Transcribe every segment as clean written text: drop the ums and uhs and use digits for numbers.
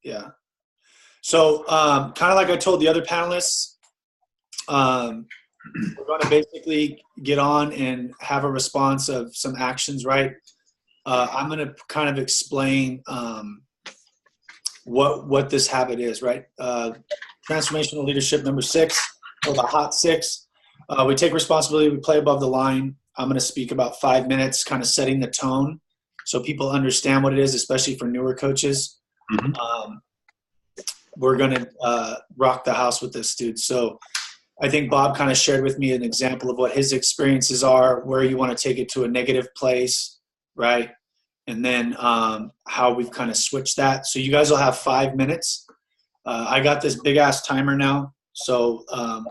Yeah. So kind of like I told the other panelists, um, we're going to basically get on and have a response of some actions, right? I'm going to kind of explain what this habit is, right? Transformational leadership number 6, or the hot 6. We take responsibility. We play above the line. I'm going to speak about 5 minutes, kind of setting the tone so people understand what it is, especially for newer coaches. Mm-hmm. We're going to rock the house with this, dude. So I think Bob kind of shared with me an example of what his experiences are, where you want to take it to a negative place, right? And then how we've kind of switched that. So you guys will have 5 minutes. I got this big ass timer now, so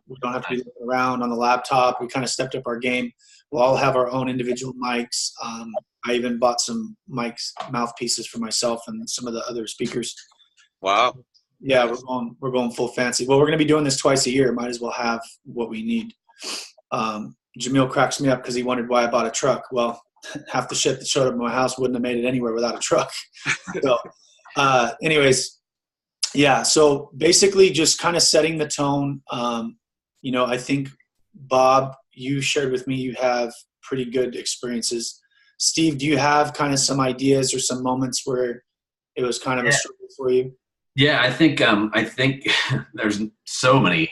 we don't have to be looking around on the laptop. We kind of stepped up our game. We'll all have our own individual mics. I even bought some mics, mouthpieces for myself and some of the other speakers. Wow. Yeah, we're going full fancy. Well, we're going to be doing this twice a year. Might as well have what we need. Jamil cracks me up because he wondered why I bought a truck. Well, half the shit that showed up in my house wouldn't have made it anywhere without a truck. So, anyways, yeah. So basically, just kind of setting the tone. I think Bob, you shared with me you have pretty good experiences. Steve, do you have kind of some ideas or some moments where it was kind of a struggle for you? Yeah, I think there's so many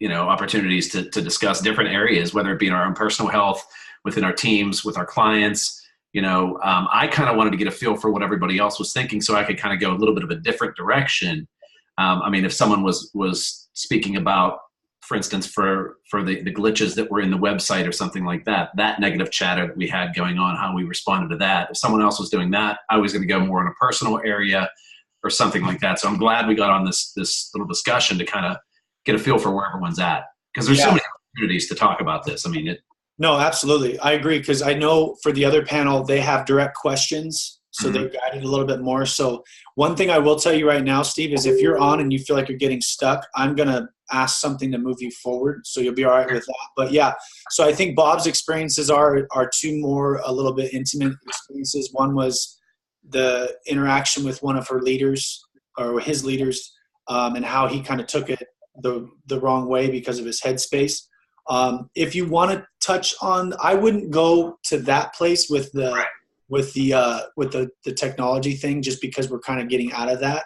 opportunities to discuss different areas, whether it be in our own personal health, within our teams, with our clients. I kind of wanted to get a feel for what everybody else was thinking, so I could kind of go a little bit of a different direction. If someone was speaking about, for instance, for the glitches that were in the website or something like that negative chatter that we had going on, how we responded to that. If someone else was doing that, I was going to go more in a personal area or something like that. So I'm glad we got on this little discussion to kind of get a feel for where everyone's at, because there's so many opportunities to talk about this. No, absolutely. I agree, because I know for the other panel, they have direct questions, so they're guided a little bit more. So one thing I will tell you right now, Steve, is if you're on and you feel like you're getting stuck, I'm going to ask something to move you forward, so you'll be all right with that. But yeah, so I think Bob's experiences are two more a little bit intimate experiences. One was the interaction with one of her leaders or his leaders, and how he kind of took it the wrong way because of his headspace. If you want to touch on, I wouldn't go to that place with the technology thing, just because we're kind of getting out of that.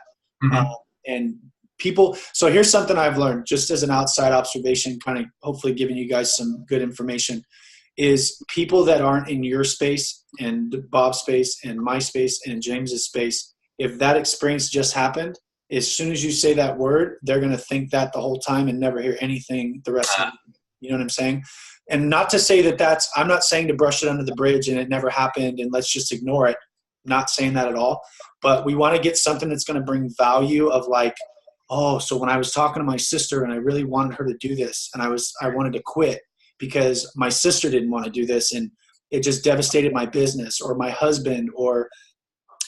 And people, so here's something I've learned just as an outside observation, kind of hopefully giving you guys some good information, is people that aren't in your space and Bob's space and my space and James's space, if that experience just happened, as soon as you say that word, they're going to think that the whole time and never hear anything the rest of the time. You know what I'm saying? And not to say I'm not saying to brush it under the bridge and it never happened and let's just ignore it. Not saying that at all. But we want to get something that's going to bring value of like, oh, so when I was talking to my sister and I really wanted her to do this and I wanted to quit because my sister didn't want to do this and it just devastated my business, or my husband, or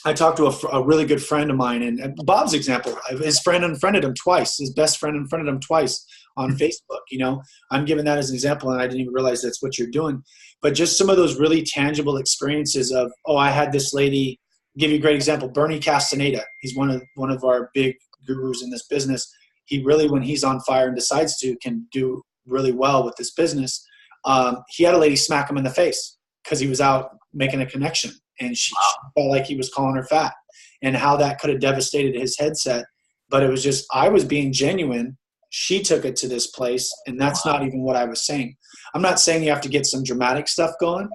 I talked to a really good friend of mine, and Bob's example, his friend unfriended him twice. His best friend unfriended him twice on Facebook. I'm giving that as an example, and I didn't even realize that's what you're doing. But just some of those really tangible experiences of, I had this lady. Give you a great example, Bernie Castaneda. He's one of our big gurus in this business. He really, when he's on fire and decides to, can do really well with this business. He had a lady smack him in the face because he was out making a connection. And she felt like he was calling her fat, and how that could have devastated his headset. But it was just, I was being genuine. She took it to this place, and that's not even what I was saying. I'm not saying you have to get some dramatic stuff going,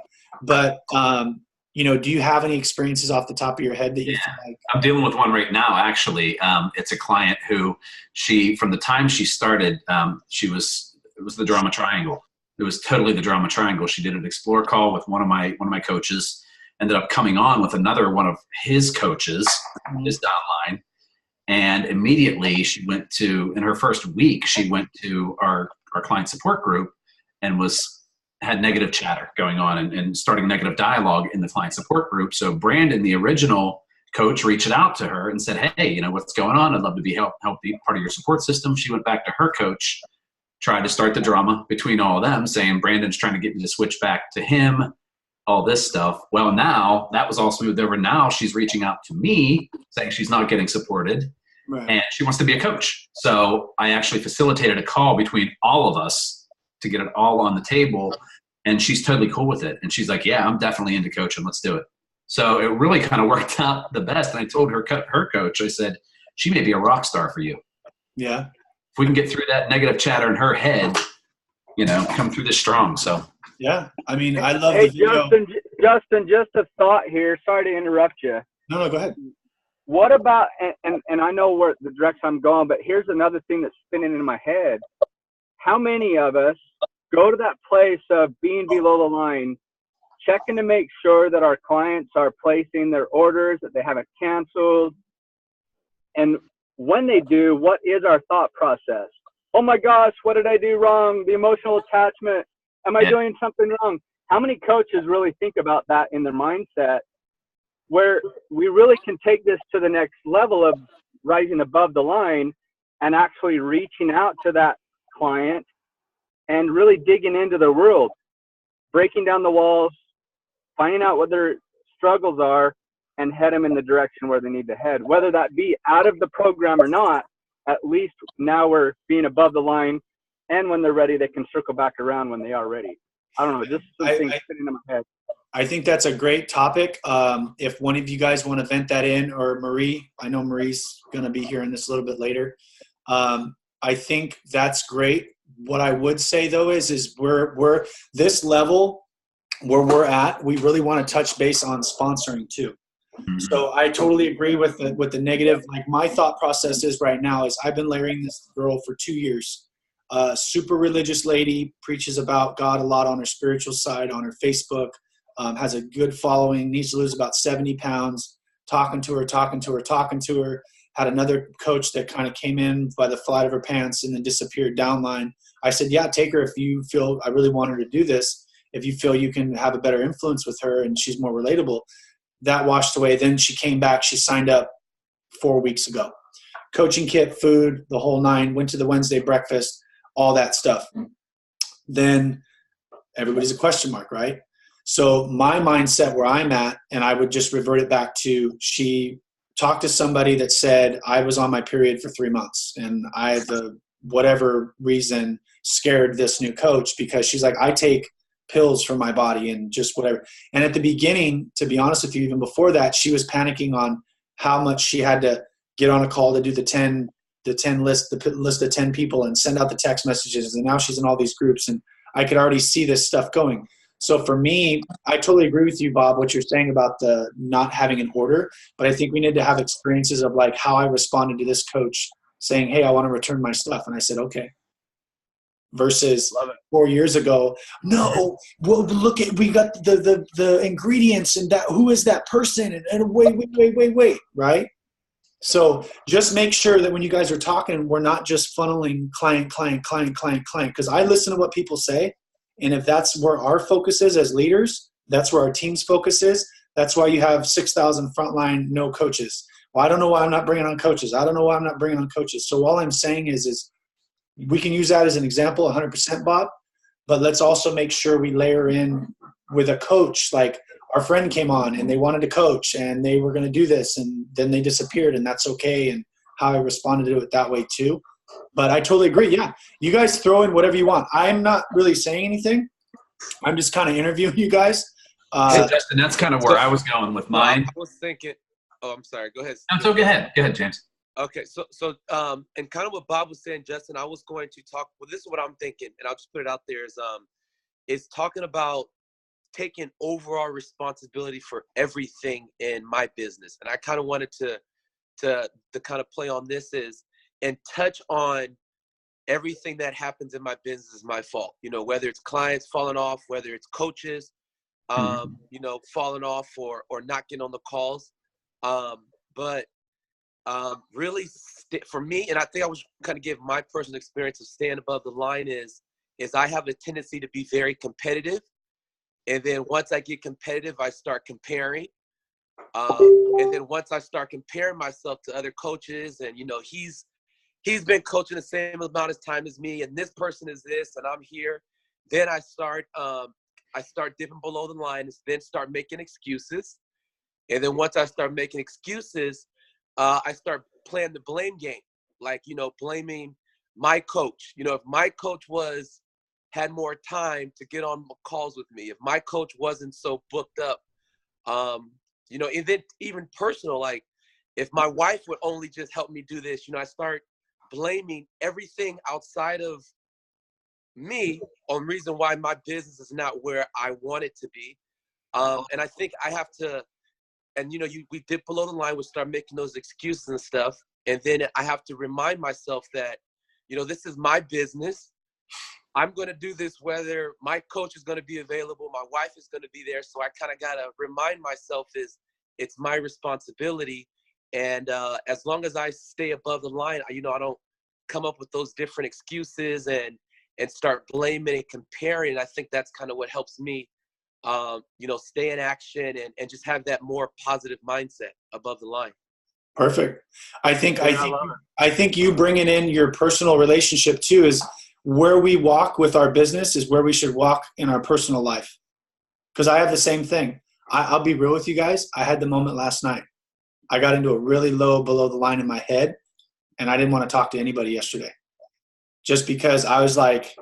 but do you have any experiences off the top of your head that you feel like? I'm dealing with one right now, actually. It's a client who from the time she started, it was the drama triangle. It was totally the drama triangle. She did an explore call with one of my coaches, ended up coming on with another one of his coaches, his downline. And immediately in her first week, she went to our client support group and had negative chatter going on and starting negative dialogue in the client support group. So Brandon, the original coach, reached out to her and said, hey, what's going on? I'd love to be help be part of your support system. She went back to her coach, tried to start the drama between all of them, saying Brandon's trying to get me to switch back to him. all this stuff. Well, now that was all smoothed over. Now she's reaching out to me saying she's not getting supported. Right. And she wants to be a coach. So I actually facilitated a call between all of us to get it all on the table. And she's totally cool with it. And she's like, yeah, I'm definitely into coaching. Let's do it. So it really kind of worked out the best. And I told her coach, I said, she may be a rock star for you. Yeah. If we can get through that negative chatter in her head, come through this strong. So yeah, I mean, I love the video. Justin, just a thought here. Sorry to interrupt you. No, go ahead. What about, and I know where the direction I'm going, but here's another thing that's spinning in my head. How many of us go to that place of being below the line, checking to make sure that our clients are placing their orders, that they haven't canceled? And when they do, what is our thought process? Oh my gosh, what did I do wrong? The emotional attachment. Am I doing something wrong? How many coaches really think about that in their mindset, where we really can take this to the next level of rising above the line and actually reaching out to that client and really digging into their world, breaking down the walls, finding out what their struggles are, and head them in the direction where they need to head. Whether that be out of the program or not, at least now we're being above the line, and when they're ready, they can circle back around when they are ready. I don't know, just something sitting in my head. I think that's a great topic. If one of you guys want to vent that in, or Marie, I know Marie's going to be here in this a little bit later. I think that's great. What I would say though is we're this level where we're at, we really want to touch base on sponsoring too. Mm-hmm. So I totally agree with the negative. Like my thought process is right now is I've been layering this girl for 2 years. Super religious lady, preaches about God a lot on her spiritual side, on her Facebook, has a good following, needs to lose about 70 pounds, talking to her. Had another coach that kind of came in by the flight of her pants and then disappeared downline. I said, yeah, take her if you feel, I really want her to do this. If you feel you can have a better influence with her and she's more relatable. That washed away. Then she came back. She signed up 4 weeks ago. Coaching kit, food, the whole nine, went to the Wednesday breakfast, all that stuff. Then everybody's a question mark, right? So my mindset where I'm at, and I would just revert it back to, she talked to somebody that said I was on my period for 3 months and whatever reason scared this new coach, because she's like, I take pills for my body and just whatever. And at the beginning, to be honest with you, even before that, she was panicking on how much she had to get on a call to do the list of 10 people and send out the text messages. And now she's in all these groups, and I could already see this stuff going. So for me, I totally agree with you, Bob, what you're saying about the not having an order, but I think we need to have experiences of like how I responded to this coach saying, hey, I want to return my stuff. And I said, okay. Versus 4 years ago, no, well, look at, we got the ingredients and that, who is that person? And wait, right? So just make sure that when you guys are talking, we're not just funneling client, because I listen to what people say. And if that's where our focus is as leaders, that's where our team's focus is. That's why you have 6,000 frontline no coaches. Well, I don't know why I'm not bringing on coaches. I don't know why I'm not bringing on coaches. So all I'm saying is we can use that as an example, 100%, Bob. But let's also make sure we layer in with a coach. Like our friend came on and they wanted to coach and they were going to do this, and then they disappeared, and that's okay. And how I responded to it that way too. But I totally agree. Yeah, you guys throw in whatever you want. I'm not really saying anything. I'm just kind of interviewing you guys. Hey, Justin, that's kind of where I was going with mine. I was thinking. Oh, I'm sorry. Go ahead. No, so go ahead, James. Okay, so and kind of what Bob was saying, Justin, I was going to talk. Well, this is what I'm thinking, and I'll just put it out there: is talking about taking overall responsibility for everything in my business. And I kind of wanted to kind of play on this and touch on everything that happens in my business is my fault. You know, whether it's clients falling off, whether it's coaches, you know, falling off or not getting on the calls. But really for me, and I think I was kind of give my personal experience of staying above the line is I have a tendency to be very competitive. And then once I get competitive, I start comparing. And then once I start comparing myself to other coaches, and, you know, he's been coaching the same amount of time as me, and this person is this, and I'm here. Then I start I start dipping below the line and then start making excuses. And then once I start making excuses, I start playing the blame game. Like, blaming my coach. If my coach had more time to get on calls with me, if my coach wasn't so booked up, and then even personal, like if my wife would only just help me do this, I start blaming everything outside of me on reason why my business is not where I want it to be. And I think I have to, and we dip below the line, we start making those excuses and stuff. And then I have to remind myself that, this is my business. I'm going to do this whether my coach is going to be available, my wife is going to be there. So I kind of got to remind myself it's my responsibility. And as long as I stay above the line, I don't come up with those different excuses and start blaming and comparing. I think that's kind of what helps me, stay in action and just have that more positive mindset above the line. Perfect. I think you bringing in your personal relationship too is where we walk with our business is where we should walk in our personal life. Because I have the same thing. I'll be real with you guys. I had the moment last night. I got into a really low below the line in my head, and I didn't want to talk to anybody yesterday. Just because I was like,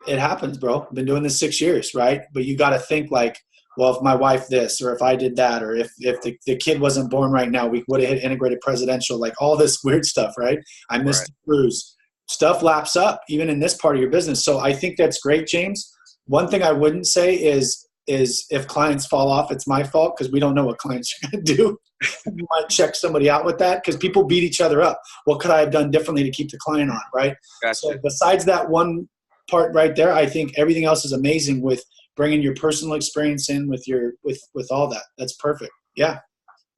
it happens, bro. I've been doing this 6 years, right? But you got to think like, well, if my wife this, or if I did that, or if the kid wasn't born right now, we would have hit integrated presidential, like all this weird stuff, right? I missed the cruise. Stuff laps up even in this part of your business. So I think that's great, James. One thing I wouldn't say is if clients fall off, it's my fault because we don't know what clients are going to do. You might check somebody out with that because people beat each other up. What could I have done differently to keep the client on, right? Gotcha. So besides that one part right there, I think everything else is amazing with bringing your personal experience in with with all that. That's perfect. Yeah.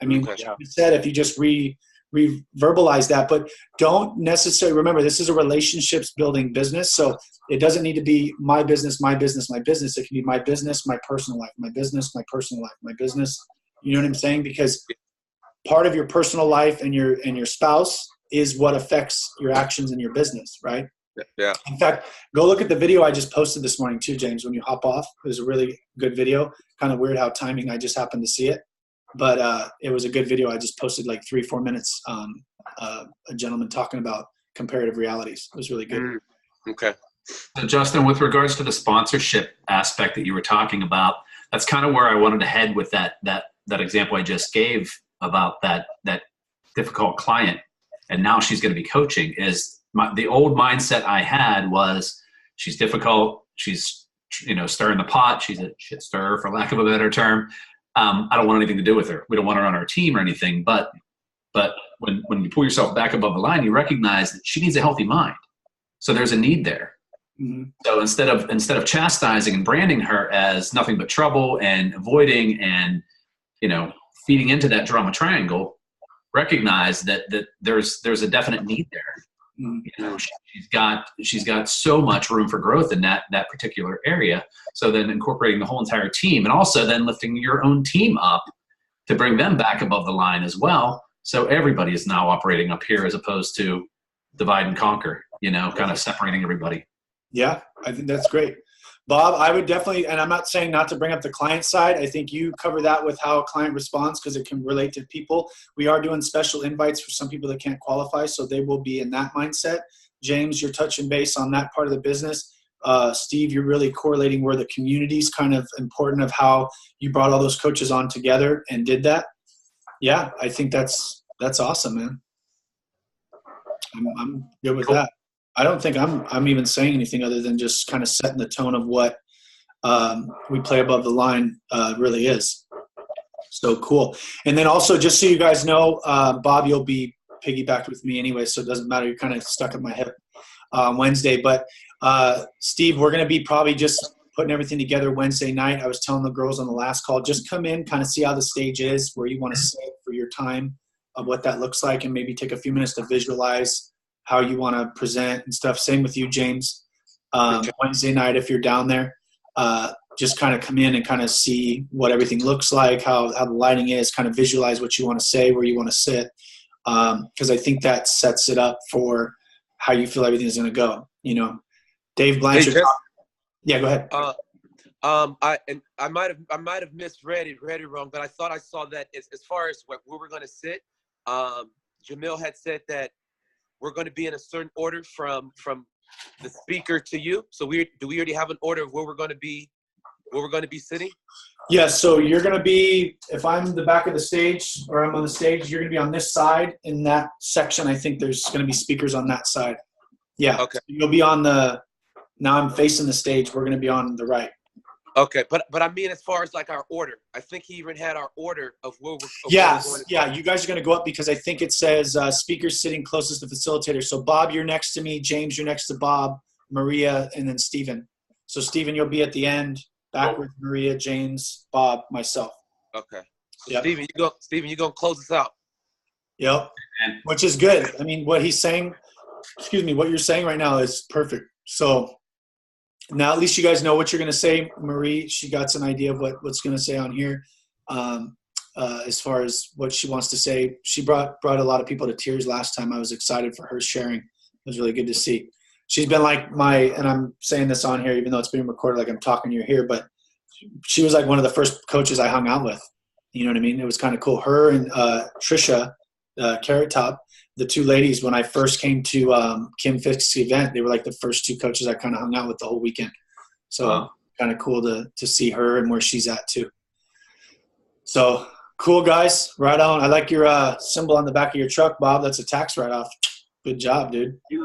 I mean, what you said, if you just verbalize that, but don't necessarily remember this is a relationships building business. So it doesn't need to be my business, my business, my business. It can be my business, my personal life, my business, my personal life, my business. You know what I'm saying? Because part of your personal life and your spouse is what affects your actions in your business, right? Yeah. In fact, go look at the video I just posted this morning too, James, when you hop off. It was a really good video. Kind of weird how timing, I just happened to see it. But it was a good video. I just posted like 3-4 minutes. A gentleman talking about comparative realities. It was really good. Okay. So Justin, with regards to the sponsorship aspect that you were talking about, that's kind of where I wanted to head with that example I just gave about that difficult client. And now she's going to be coaching. The old mindset I had was she's difficult. She's stirring the pot. She's a shit stirrer, for lack of a better term. I don't want anything to do with her. We don't want her on our team or anything. But when you pull yourself back above the line, you recognize that she needs a healthy mind. So there's a need there. Mm-hmm. So instead of chastising and branding her as nothing but trouble and avoiding and feeding into that drama triangle, recognize that there's a definite need there. Mm-hmm. She's got so much room for growth in that particular area. So then incorporating the whole entire team and also then lifting your own team up to bring them back above the line as well. So everybody is now operating up here as opposed to divide and conquer, kind of separating everybody. Yeah, I think that's great. Bob, I would definitely, and I'm not saying not to bring up the client side. I think you cover that with how a client responds because it can relate to people. We are doing special invites for some people that can't qualify, so they will be in that mindset. James, you're touching base on that part of the business. Steve, you're really correlating where the community is kind of important of how you brought all those coaches on together and did that. Yeah, I think that's awesome, man. I'm good with that. I don't think I'm even saying anything other than just kind of setting the tone of what we play above the line really is. So cool. And then also, just so you guys know, Bob, you'll be piggybacked with me anyway, so it doesn't matter. You're kind of stuck at my hip Wednesday. But Steve, we're going to be probably just putting everything together Wednesday night. I was telling the girls on the last call, just come in, kind of see how the stage is, where you want to sit for your time, of what that looks like, and maybe take a few minutes to visualize how you want to present and stuff. Same with you, James. Wednesday night, if you're down there, just kind of come in and kind of see what everything looks like, how the lighting is, kind of visualize what you want to say, where you want to sit. Because I think that sets it up for how you feel everything is going to go. Dave Blanchard. Hey, yeah, go ahead. I might have misread it, read it wrong, but I thought I saw that as far as where we're going to sit. Jamil had said that we're going to be in a certain order from the speaker to you. So do we already have an order of where we're going to be sitting? Yeah, so you're going to be, if I'm the back of the stage or I'm on the stage, you're going to be on this side in that section. I think there's going to be speakers on that side. Yeah. Okay. So you'll be on now I'm facing the stage. We're going to be on the right. Okay, but I mean, as far as like our order, I think he even had our order of where we're. Yes, yeah. You guys are going to go up because I think it says speakers sitting closest to facilitator. So Bob, you're next to me. James, you're next to Bob, Maria, and then Stephen. So Stephen, you'll be at the end. Backwards, Maria, James, Bob, myself. Okay. So Yep. Stephen, you're gonna close us out. Yep. Which is good. I mean, what he's saying, what you're saying right now is perfect. So now at least you guys know what you're going to say. Marie, she got an idea of what's going to say on here. As far as what she wants to say, she brought a lot of people to tears last time. I was excited for her sharing. It was really good to see. She's been like and I'm saying this on here, even though it's being recorded, like I'm talking to you here, but she was like one of the first coaches I hung out with. You know what I mean? It was kind of cool. Her and Trisha, Carrot Top, the two ladies, when I first came to Kim Fisk's event, they were like the first two coaches I kind of hung out with the whole weekend. So kind of cool to see her and where she's at too. So cool, guys. Right on. I like your symbol on the back of your truck, Bob. That's a tax write-off. Good job, dude. You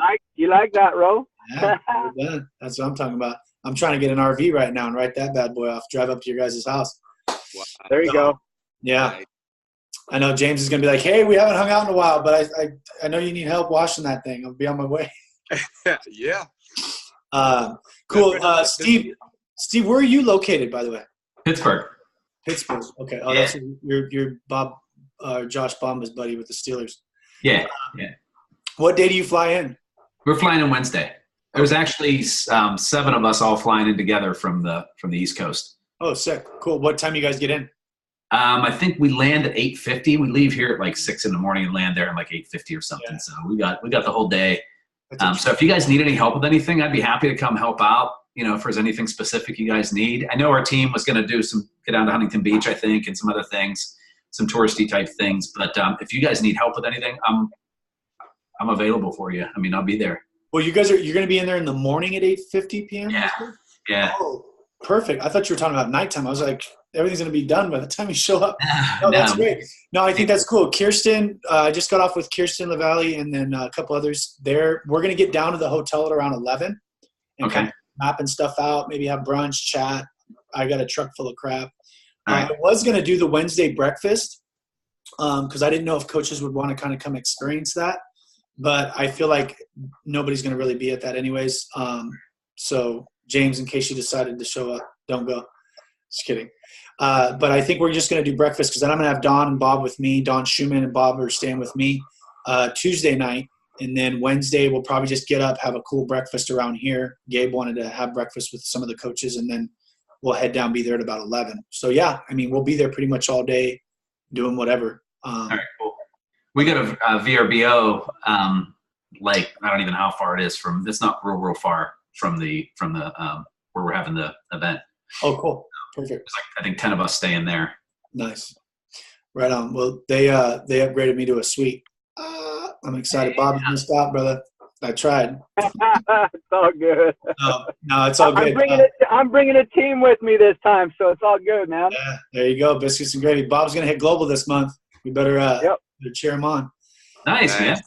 like that, Ro? Yeah, well done. That's what I'm talking about. I'm trying to get an RV right now and write that bad boy off. Drive up to your guys' house. Wow. There you go. Yeah. I know James is going to be like, hey, we haven't hung out in a while, but I know you need help washing that thing. I'll be on my way. Yeah. Cool. Steve, where are you located, by the way? Pittsburgh. Pittsburgh. Okay. Oh, Yeah. that's your Bob, Josh Bomba's buddy with the Steelers. Yeah. What day do you fly in? We're flying in Wednesday. There's actually 7 of us all flying in together from the East Coast. Oh, sick. Cool. What time you guys get in? I think we land at 8:50. We leave here at like 6 in the morning and land there at like 8:50 or something. Yeah. So we got the whole day. So if you guys need any help with anything, I'd be happy to come help out. You know, if there's anything specific you guys need. I know our team was going to get down to Huntington Beach, I think, and some other things, some touristy type things. But if you guys need help with anything, I'm available for you. I mean, I'll be there. Well, you're going to be in there in the morning at 8:50 p.m.? Yeah. Oh, perfect. I thought you were talking about nighttime. I was like, everything's going to be done by the time you show up. No, that's great. No, I think that's cool. Kirsten, I just got off with Kirsten LaValle and then a couple others there. We're going to get down to the hotel at around 11 and kind of mapping stuff out, maybe have brunch, chat. I got a truck full of crap. I was going to do the Wednesday breakfast because I didn't know if coaches would want to kind of come experience that. But I feel like nobody's going to really be at that anyways. So, James, in case you decided to show up, don't go. Just kidding. But I think we're just going to do breakfast because then I'm going to have Don and Bob with me. Don Schumann and Bob are staying with me Tuesday night. And then Wednesday we'll probably just get up, have a cool breakfast around here. Gabe wanted to have breakfast with some of the coaches, and then we'll head down, be there at about 11. So, yeah, I mean, we'll be there pretty much all day doing whatever. All right, cool. We got a VRBO, like I don't even know how far it is from. It's not real far from the where we're having the event. Oh, cool. Perfect. There's like I think 10 of us staying there. Nice. Right on. Well, they upgraded me to a suite. I'm excited. Bob, you missed out, brother. I tried. It's all good. No, it's all good. I'm bringing a team with me this time, so it's all good, man. Yeah, there you go. Biscuits and gravy. Bob's gonna hit global this month. We better cheer him on. Nice, man.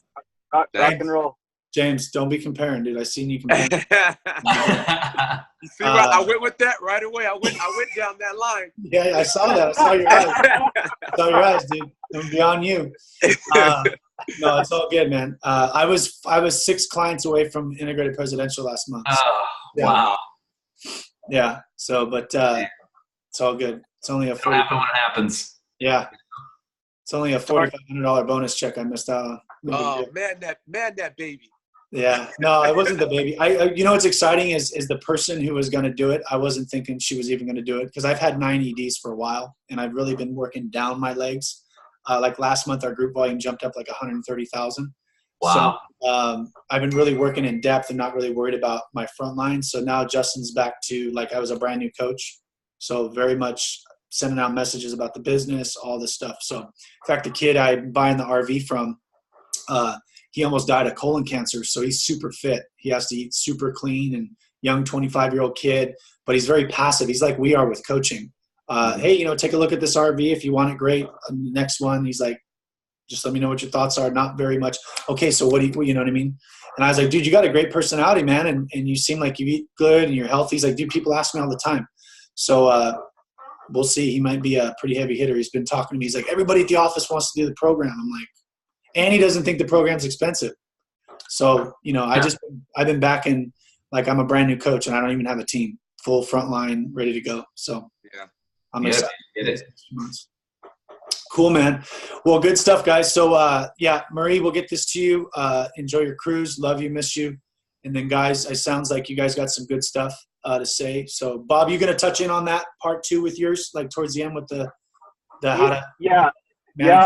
Rock and roll. James, don't be comparing, dude. I seen you comparing. You see, I went with that right away. I went down that line. Yeah, I saw that. I saw your eyes. I saw your eyes, dude. I'm beyond you. No, it's all good, man. I was 6 clients away from integrated presidential last month. So, Oh, wow. Yeah. So, but it's all good. It's only a It'll happen when it happens. Yeah. It's only a $4,500 bonus check I missed out on. Oh man, that baby. Yeah, no, it wasn't the baby. I you know what's exciting is the person who was going to do it. I wasn't thinking she was even going to do it because I've had 9 EDs for a while and I've really been working down my legs. Like last month, our group volume jumped up like 130,000. Wow. So I've been really working in depth and not really worried about my front line. So now Justin's back to like I was a brand new coach So very much sending out messages about the business, all this stuff. So in fact, the kid I'm buying the RV from, he almost died of colon cancer. So he's super fit. He has to eat super clean, and young 25-year-old kid, but he's very passive. He's like we are with coaching. Hey, you know, take a look at this RV. If you want it, great. Next one. He's like, just let me know what your thoughts are. Not very much. Okay, so what do you know what I mean? And I was like, dude, you got a great personality, man. And you seem like you eat good and you're healthy. He's like, dude, people ask me all the time. So we'll see. He might be a pretty heavy hitter. He's been talking to me. He's like, everybody at the office wants to do the program. I'm like, and he doesn't think the program's expensive. So, you know, I've been backing, like I'm a brand new coach and I don't even have a team, full front line, ready to go. So yeah, I'm excited. Cool, man. Well, good stuff, guys. So, yeah, Marie, we'll get this to you. Enjoy your cruise. Love you. Miss you. And then, guys, it sounds like you guys got some good stuff to say. So, Bob, you going to touch in on that part 2 with yours, like towards the end with the how to yeah.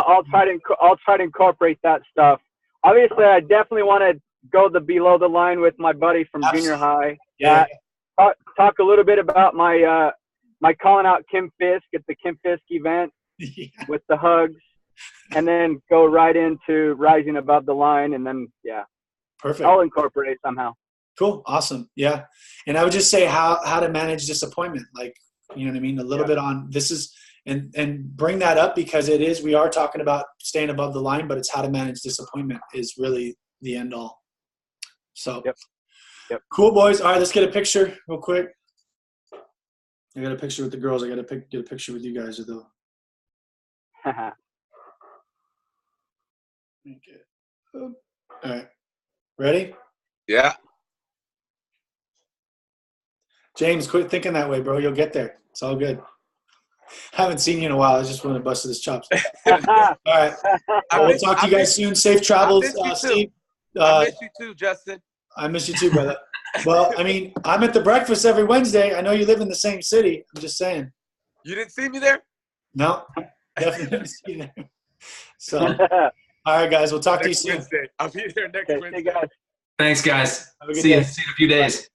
I'll try to incorporate that stuff. Obviously, I definitely want to go below the line with my buddy from junior high. Yeah. Talk a little bit about my calling out Kim Fisk at the Kim Fisk event. Yeah. With the hugs, and then go right into rising above the line, and then perfect. I'll incorporate it somehow. Cool, awesome, yeah. And I would just say how to manage disappointment, like, you know what I mean, a little bit on this is and bring that up because we are talking about staying above the line, but it's how to manage disappointment is really the end all. So, yep. Cool, boys. All right, let's get a picture real quick. I got a picture with the girls. I got to get a picture with you guys though. Okay. All right. Ready? Yeah. James, quit thinking that way, bro. You'll get there. It's all good. I haven't seen you in a while. I just want to bust his chops. All right. We'll talk to you guys soon. Safe travels, Steve. I miss you too, Justin. I miss you too, brother. Well, I mean, I'm at the breakfast every Wednesday. I know you live in the same city. I'm just saying. You didn't see me there? No. Definitely didn't see you there. So, all right, guys. We'll talk to you soon. Wednesday. I'll be there next Wednesday. Guys. Thanks, guys. Have a good See you day. in a few days.